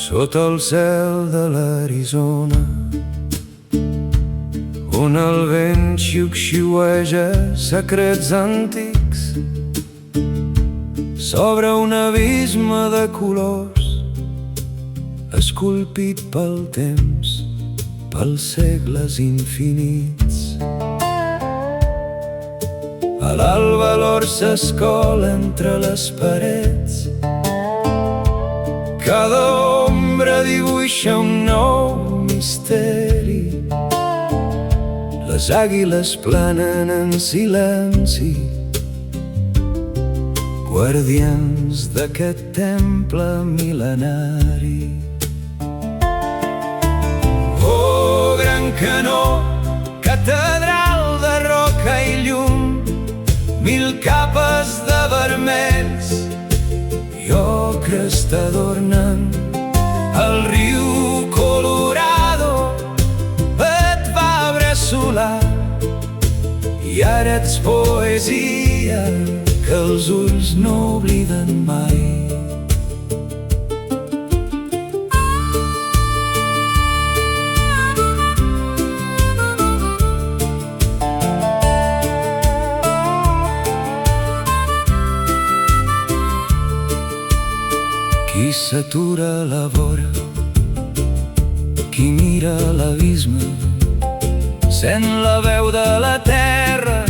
Sota el cel de l'Arizona, on el vent xiuxiueja secrets antics, s'obre un abisme de colors, esculpit pel temps, pels segles infinits. A l'alba l'or s'escola entre les parets, cada ombra dibuixa un nou misteri. Les àguiles planen en silenci, guardians d'aquest temple mil·lenari. Oh, gran canó, catedral de roca i llum, mil capes de vermells i ocres t'adornen. El riu Colorado et va bressolar i ara ets poesia que els ulls no obliden mai. Qui s'atura a la vora, qui mira a l'abisme, sent la veu de la terra,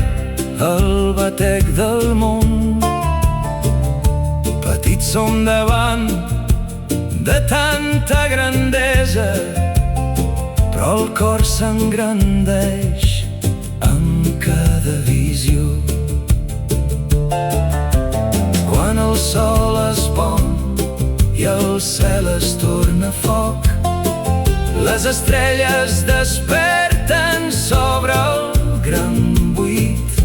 el batec del món. Petits som davant de tanta grandesa, però el cor s'engrandeix amb cada visió. Quan el sol es pon i el cel es torna foc, les estrelles desperten sobre el gran buit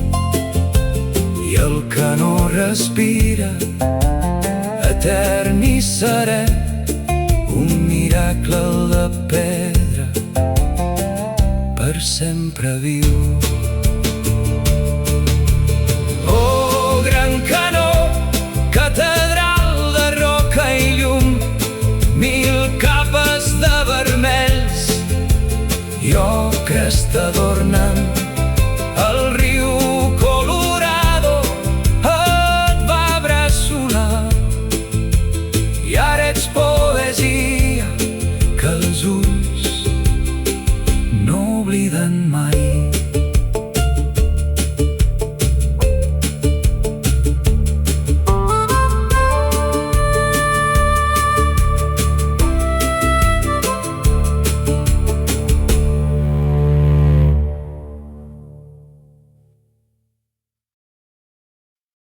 i el canó respira etern i serè, un miracle de pedra per sempre viu. Oh, gran canó, catedral de roca i llum, mil capes de vermells i ocres t'adornen. El riu Colorado et va bressolar i ara ets poesia que els ulls no obliden mai.